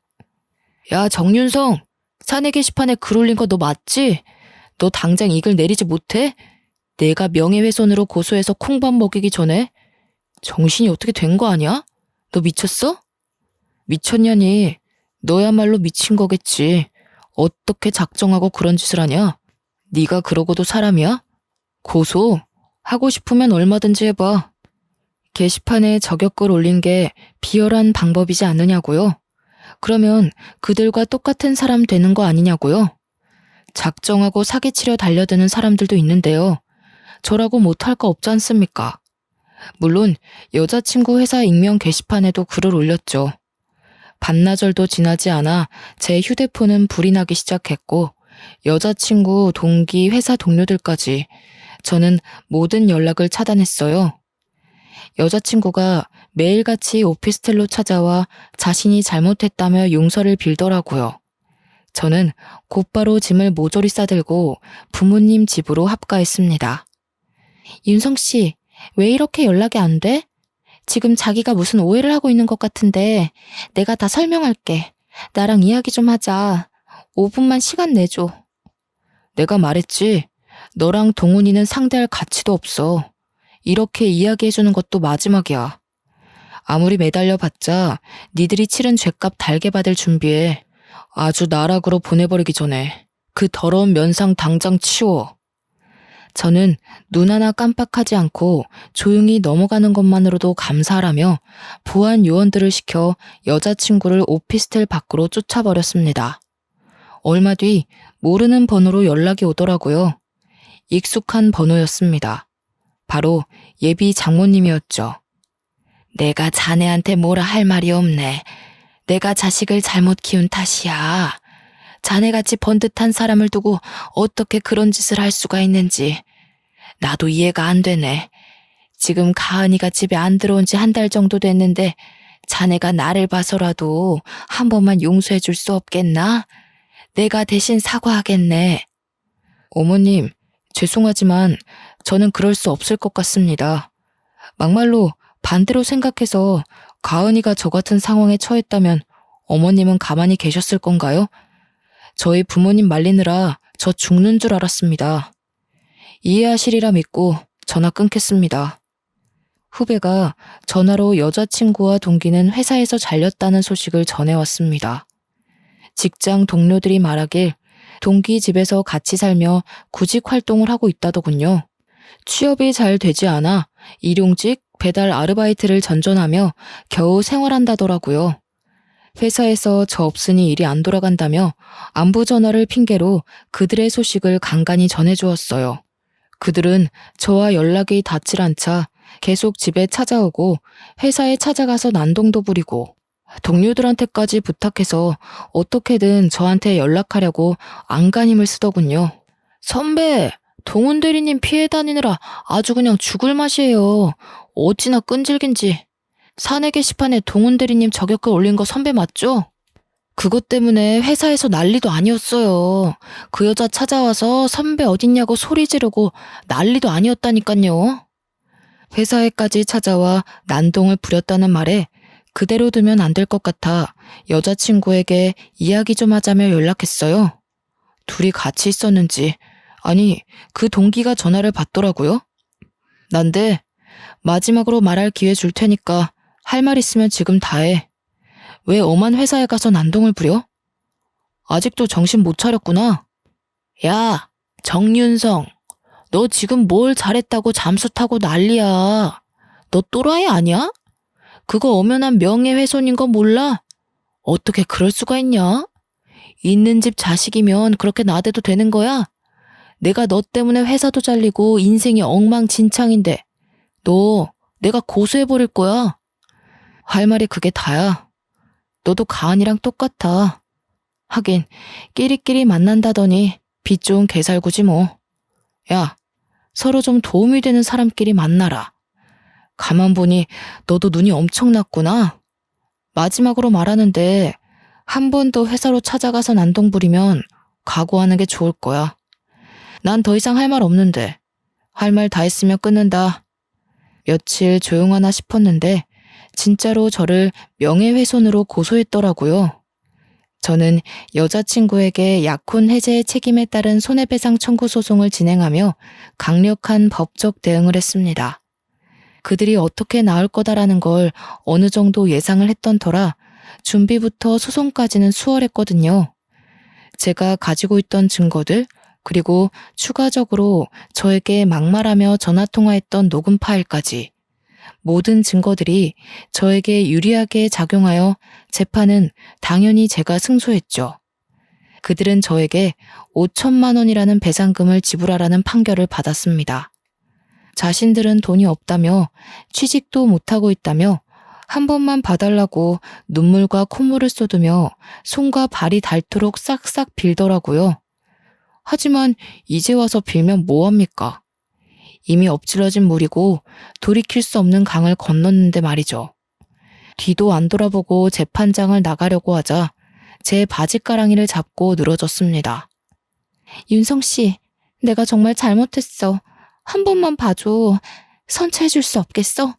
야, 정윤성! 사내 게시판에 글 올린 거 너 맞지? 너 당장 이 글 내리지 못해? 내가 명예훼손으로 고소해서 콩밥 먹이기 전에? 정신이 어떻게 된 거 아니야? 너 미쳤어? 미쳤냐니? 너야말로 미친 거겠지. 어떻게 작정하고 그런 짓을 하냐? 네가 그러고도 사람이야? 고소? 하고 싶으면 얼마든지 해봐. 게시판에 저격글 올린 게 비열한 방법이지 않느냐고요? 그러면 그들과 똑같은 사람 되는 거 아니냐고요? 작정하고 사기치려 달려드는 사람들도 있는데요. 저라고 못할 거 없지 않습니까? 물론 여자친구 회사 익명 게시판에도 글을 올렸죠. 반나절도 지나지 않아 제 휴대폰은 불이 나기 시작했고 여자친구, 동기, 회사 동료들까지 저는 모든 연락을 차단했어요. 여자친구가 매일같이 오피스텔로 찾아와 자신이 잘못했다며 용서를 빌더라고요. 저는 곧바로 짐을 모조리 싸들고 부모님 집으로 합가했습니다. 윤성 씨, 왜 이렇게 연락이 안 돼? 지금 자기가 무슨 오해를 하고 있는 것 같은데 내가 다 설명할게. 나랑 이야기 좀 하자. 5분만 시간 내줘. 내가 말했지. 너랑 동훈이는 상대할 가치도 없어. 이렇게 이야기해주는 것도 마지막이야. 아무리 매달려봤자 니들이 치른 죗값 달게 받을 준비해. 아주 나락으로 보내버리기 전에 그 더러운 면상 당장 치워. 저는 눈 하나 깜빡하지 않고 조용히 넘어가는 것만으로도 감사하라며 보안 요원들을 시켜 여자친구를 오피스텔 밖으로 쫓아버렸습니다. 얼마 뒤 모르는 번호로 연락이 오더라고요. 익숙한 번호였습니다. 바로 예비 장모님이었죠. 내가 자네한테 뭐라 할 말이 없네. 내가 자식을 잘못 키운 탓이야. 자네같이 번듯한 사람을 두고 어떻게 그런 짓을 할 수가 있는지 나도 이해가 안 되네. 지금 가은이가 집에 안 들어온 지 한 달 정도 됐는데 자네가 나를 봐서라도 한 번만 용서해 줄 수 없겠나? 내가 대신 사과하겠네. 어머님, 죄송하지만 저는 그럴 수 없을 것 같습니다. 막말로 반대로 생각해서 가은이가 저 같은 상황에 처했다면 어머님은 가만히 계셨을 건가요? 저희 부모님 말리느라 저 죽는 줄 알았습니다. 이해하시리라 믿고 전화 끊겠습니다. 후배가 전화로 여자친구와 동기는 회사에서 잘렸다는 소식을 전해왔습니다. 직장 동료들이 말하길 동기 집에서 같이 살며 구직 활동을 하고 있다더군요. 취업이 잘 되지 않아 일용직, 배달 아르바이트를 전전하며 겨우 생활한다더라고요. 회사에서 저 없으니 일이 안 돌아간다며 안부 전화를 핑계로 그들의 소식을 간간히 전해주었어요. 그들은 저와 연락이 닿질 않자 계속 집에 찾아오고 회사에 찾아가서 난동도 부리고 동료들한테까지 부탁해서 어떻게든 저한테 연락하려고 안간힘을 쓰더군요. 선배, 동훈 대리님 피해 다니느라 아주 그냥 죽을 맛이에요. 어찌나 끈질긴지. 사내 게시판에 동훈 대리님 저격글 올린 거 선배 맞죠? 그것 때문에 회사에서 난리도 아니었어요. 그 여자 찾아와서 선배 어딨냐고 소리 지르고 난리도 아니었다니깐요. 회사에까지 찾아와 난동을 부렸다는 말에 그대로 두면 안 될 것 같아 여자친구에게 이야기 좀 하자며 연락했어요. 둘이 같이 있었는지, 아니, 그 동기가 전화를 받더라고요. 난데 마지막으로 말할 기회 줄 테니까 할 말 있으면 지금 다 해. 왜 엄한 회사에 가서 난동을 부려? 아직도 정신 못 차렸구나. 야, 정윤성. 너 지금 뭘 잘했다고 잠수 타고 난리야. 너 또라이 아니야? 그거 엄연한 명예훼손인 거 몰라? 어떻게 그럴 수가 있냐? 있는 집 자식이면 그렇게 나대도 되는 거야? 내가 너 때문에 회사도 잘리고 인생이 엉망진창인데 너 내가 고소해버릴 거야. 할 말이 그게 다야. 너도 가은이랑 똑같아. 하긴 끼리끼리 만난다더니 빚 좋은 개살구지 뭐. 야, 서로 좀 도움이 되는 사람끼리 만나라. 가만 보니 너도 눈이 엄청났구나. 마지막으로 말하는데 한 번 더 회사로 찾아가서 난동 부리면 각오하는 게 좋을 거야. 난 더 이상 할 말 없는데 할 말 다 했으면 끊는다. 며칠 조용하나 싶었는데 진짜로 저를 명예훼손으로 고소했더라고요. 저는 여자친구에게 약혼 해제의 책임에 따른 손해배상 청구 소송을 진행하며 강력한 법적 대응을 했습니다. 그들이 어떻게 나올 거다라는 걸 어느 정도 예상을 했던 터라 준비부터 소송까지는 수월했거든요. 제가 가지고 있던 증거들, 그리고 추가적으로 저에게 막말하며 전화통화했던 녹음 파일까지 모든 증거들이 저에게 유리하게 작용하여 재판은 당연히 제가 승소했죠. 그들은 저에게 5천만 원이라는 배상금을 지불하라는 판결을 받았습니다. 자신들은 돈이 없다며 취직도 못하고 있다며 한 번만 봐달라고 눈물과 콧물을 쏟으며 손과 발이 닳도록 싹싹 빌더라고요. 하지만 이제 와서 빌면 뭐합니까? 이미 엎질러진 물이고 돌이킬 수 없는 강을 건넜는데 말이죠. 뒤도 안 돌아보고 재판장을 나가려고 하자 제 바지가랑이를 잡고 늘어졌습니다. 윤성 씨, 내가 정말 잘못했어. 한 번만 봐줘. 선처해줄 수 없겠어?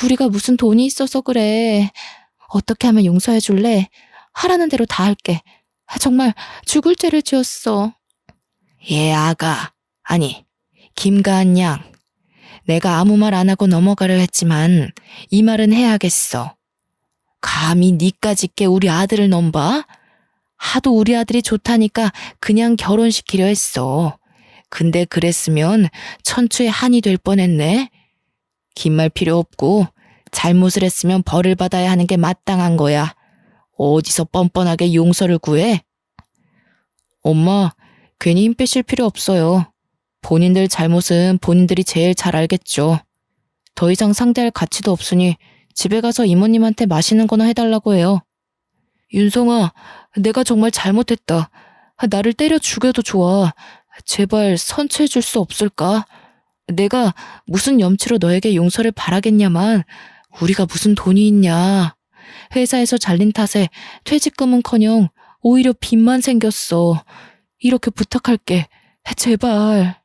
우리가 무슨 돈이 있어서 그래. 어떻게 하면 용서해줄래? 하라는 대로 다 할게. 정말 죽을 죄를 지었어. 예, 아가. 아니, 김가은 양. 내가 아무 말 안 하고 넘어가려 했지만 이 말은 해야겠어. 감히 니까짓 게 우리 아들을 넘봐? 하도 우리 아들이 좋다니까 그냥 결혼시키려 했어. 근데 그랬으면 천추의 한이 될 뻔했네. 긴 말 필요 없고 잘못을 했으면 벌을 받아야 하는 게 마땅한 거야. 어디서 뻔뻔하게 용서를 구해? 엄마, 괜히 힘 빼실 필요 없어요. 본인들 잘못은 본인들이 제일 잘 알겠죠. 더 이상 상대할 가치도 없으니 집에 가서 이모님한테 맛있는 거나 해달라고 해요. 윤성아, 내가 정말 잘못했다. 나를 때려 죽여도 좋아. 제발 선처해줄 수 없을까? 내가 무슨 염치로 너에게 용서를 바라겠냐만 우리가 무슨 돈이 있냐. 회사에서 잘린 탓에 퇴직금은커녕 오히려 빚만 생겼어. 이렇게 부탁할게. 제발.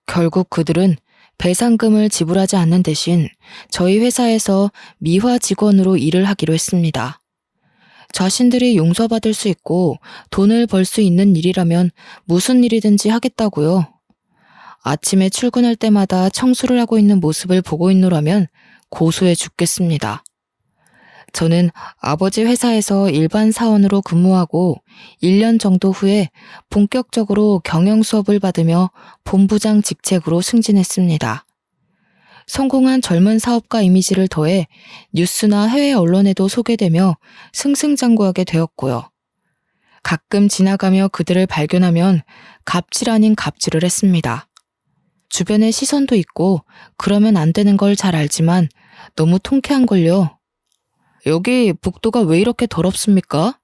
결국 그들은 배상금을 지불하지 않는 대신 저희 회사에서 미화 직원으로 일을 하기로 했습니다. 자신들이 용서받을 수 있고 돈을 벌 수 있는 일이라면 무슨 일이든지 하겠다고요. 아침에 출근할 때마다 청소를 하고 있는 모습을 보고 있노라면 고소해 죽겠습니다. 저는 아버지 회사에서 일반 사원으로 근무하고 1년 정도 후에 본격적으로 경영 수업을 받으며 본부장 직책으로 승진했습니다. 성공한 젊은 사업가 이미지를 더해 뉴스나 해외 언론에도 소개되며 승승장구하게 되었고요. 가끔 지나가며 그들을 발견하면 갑질 아닌 갑질을 했습니다. 주변에 시선도 있고 그러면 안 되는 걸 잘 알지만 너무 통쾌한걸요. 여기 복도가 왜 이렇게 더럽습니까?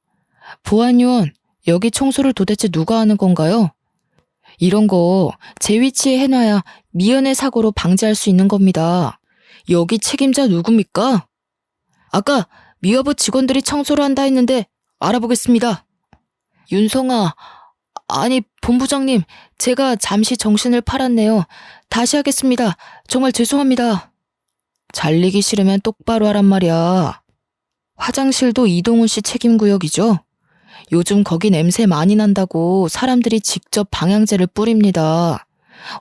보안요원, 여기 청소를 도대체 누가 하는 건가요? 이런 거 제 위치에 해놔야 미연의 사고로 방지할 수 있는 겁니다. 여기 책임자 누굽니까? 아까 미화부 직원들이 청소를 한다 했는데 알아보겠습니다. 윤성아, 아니 본부장님, 제가 잠시 정신을 팔았네요. 다시 하겠습니다. 정말 죄송합니다. 잘리기 싫으면 똑바로 하란 말이야. 화장실도 이동훈 씨 책임 구역이죠? 요즘 거기 냄새 많이 난다고 사람들이 직접 방향제를 뿌립니다.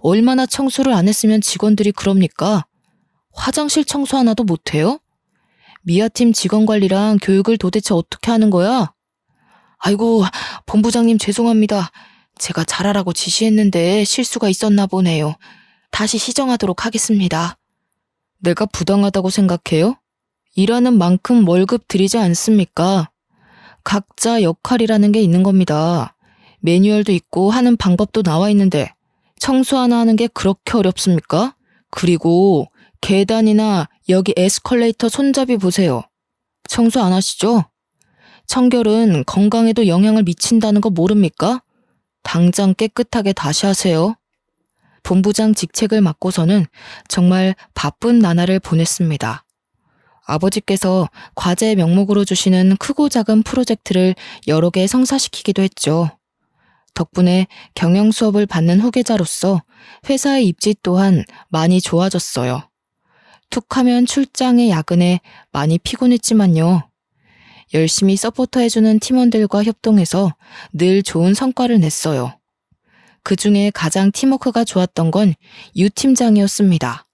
얼마나 청소를 안 했으면 직원들이 그럽니까? 화장실 청소 하나도 못해요? 미아팀 직원 관리랑 교육을 도대체 어떻게 하는 거야? 아이고, 본부장님 죄송합니다. 제가 잘하라고 지시했는데 실수가 있었나 보네요. 다시 시정하도록 하겠습니다. 내가 부당하다고 생각해요? 일하는 만큼 월급 드리지 않습니까? 각자 역할이라는 게 있는 겁니다. 매뉴얼도 있고 하는 방법도 나와 있는데 청소 하나 하는 게 그렇게 어렵습니까? 그리고 계단이나 여기 에스컬레이터 손잡이 보세요. 청소 안 하시죠? 청결은 건강에도 영향을 미친다는 거 모릅니까? 당장 깨끗하게 다시 하세요. 본부장 직책을 맡고서는 정말 바쁜 나날을 보냈습니다. 아버지께서 과제 명목으로 주시는 크고 작은 프로젝트를 여러 개 성사시키기도 했죠. 덕분에 경영 수업을 받는 후계자로서 회사의 입지 또한 많이 좋아졌어요. 툭하면 출장에 야근에 많이 피곤했지만요. 열심히 서포터해주는 팀원들과 협동해서 늘 좋은 성과를 냈어요. 그 중에 가장 팀워크가 좋았던 건 유 팀장이었습니다.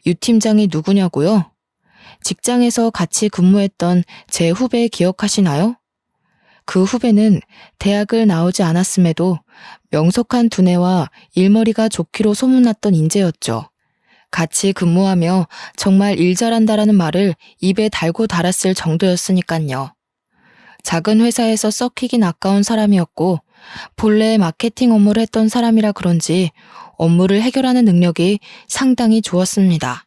유 팀장이 누구냐고요? 직장에서 같이 근무했던 제 후배 기억하시나요? 그 후배는 대학을 나오지 않았음에도 명석한 두뇌와 일머리가 좋기로 소문났던 인재였죠. 같이 근무하며 정말 일 잘한다라는 말을 입에 달고 달았을 정도였으니깐요. 작은 회사에서 썩히긴 아까운 사람이었고 본래 마케팅 업무를 했던 사람이라 그런지 업무를 해결하는 능력이 상당히 좋았습니다.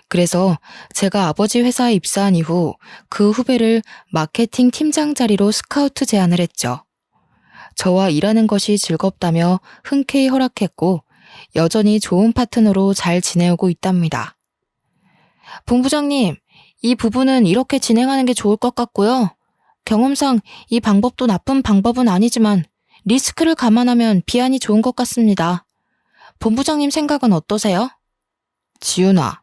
그래서 제가 아버지 회사에 입사한 이후 그 후배를 마케팅 팀장 자리로 스카우트 제안을 했죠. 저와 일하는 것이 즐겁다며 흔쾌히 허락했고 여전히 좋은 파트너로 잘 지내오고 있답니다. 본부장님, 이 부분은 이렇게 진행하는 게 좋을 것 같고요. 경험상 이 방법도 나쁜 방법은 아니지만 리스크를 감안하면 비안이 좋은 것 같습니다. 본부장님 생각은 어떠세요? 지윤아,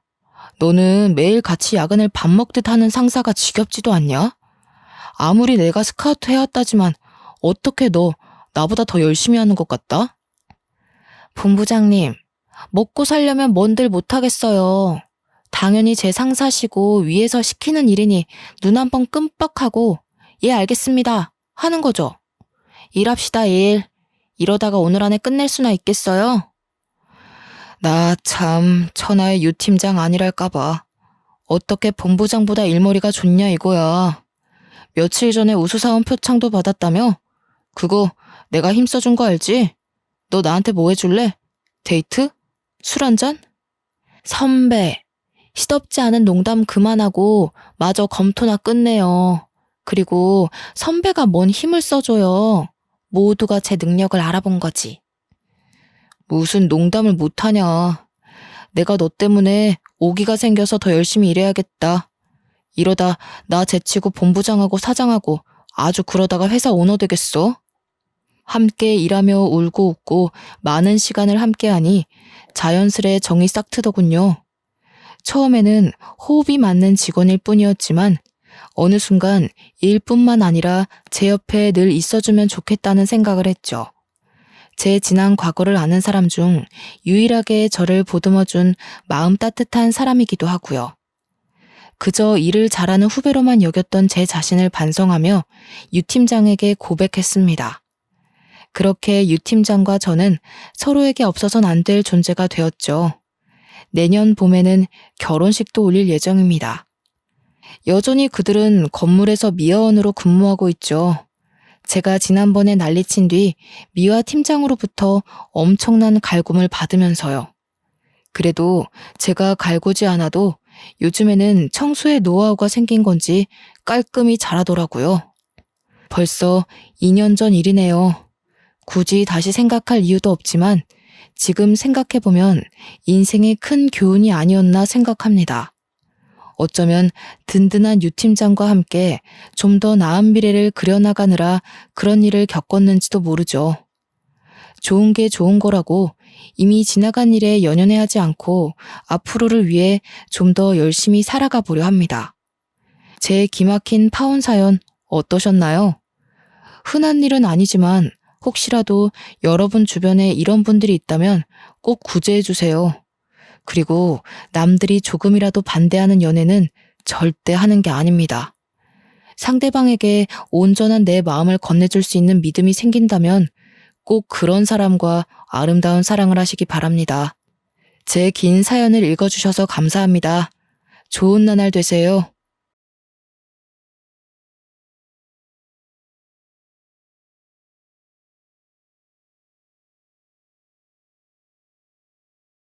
너는 매일 같이 야근을 밥 먹듯 하는 상사가 지겹지도 않냐? 아무리 내가 스카우트 해왔다지만 어떻게 너 나보다 더 열심히 하는 것 같다? 본부장님, 먹고 살려면 뭔들 못하겠어요. 당연히 제 상사시고 위에서 시키는 일이니 눈 한 번 끔뻑하고 예 알겠습니다 하는 거죠. 일합시다 일. 이러다가 오늘 안에 끝낼 수나 있겠어요? 나 참 천하의 유 팀장 아니랄까봐. 어떻게 본부장보다 일머리가 좋냐 이거야. 며칠 전에 우수사원 표창도 받았다며? 그거 내가 힘써준 거 알지? 너 나한테 뭐 해줄래? 데이트? 술 한잔? 선배, 시덥지 않은 농담 그만하고 마저 검토나 끝내요. 그리고 선배가 뭔 힘을 써줘요. 모두가 제 능력을 알아본 거지. 무슨 농담을 못하냐. 내가 너 때문에 오기가 생겨서 더 열심히 일해야겠다. 이러다 나 제치고 본부장하고 사장하고 아주 그러다가 회사 오너 되겠어. 함께 일하며 울고 웃고 많은 시간을 함께하니 자연스레 정이 싹 트더군요. 처음에는 호흡이 맞는 직원일 뿐이었지만 어느 순간 일뿐만 아니라 제 옆에 늘 있어주면 좋겠다는 생각을 했죠. 제 지난 과거를 아는 사람 중 유일하게 저를 보듬어준 마음 따뜻한 사람이기도 하고요. 그저 일을 잘하는 후배로만 여겼던 제 자신을 반성하며 유 팀장에게 고백했습니다. 그렇게 유 팀장과 저는 서로에게 없어선 안 될 존재가 되었죠. 내년 봄에는 결혼식도 올릴 예정입니다. 여전히 그들은 건물에서 미화원으로 근무하고 있죠. 제가 지난번에 난리친 뒤 미화 팀장으로부터 엄청난 갈굼을 받으면서요. 그래도 제가 갈구지 않아도 요즘에는 청소의 노하우가 생긴 건지 깔끔히 잘하더라고요. 벌써 2년 전 일이네요. 굳이 다시 생각할 이유도 없지만 지금 생각해보면 인생의 큰 교훈이 아니었나 생각합니다. 어쩌면 든든한 유 팀장과 함께 좀 더 나은 미래를 그려나가느라 그런 일을 겪었는지도 모르죠. 좋은 게 좋은 거라고 이미 지나간 일에 연연해하지 않고 앞으로를 위해 좀 더 열심히 살아가 보려 합니다. 제 기막힌 파혼 사연 어떠셨나요? 흔한 일은 아니지만 혹시라도 여러분 주변에 이런 분들이 있다면 꼭 구제해 주세요. 그리고 남들이 조금이라도 반대하는 연애는 절대 하는 게 아닙니다. 상대방에게 온전한 내 마음을 건네줄 수 있는 믿음이 생긴다면 꼭 그런 사람과 아름다운 사랑을 하시기 바랍니다. 제 긴 사연을 읽어주셔서 감사합니다. 좋은 나날 되세요.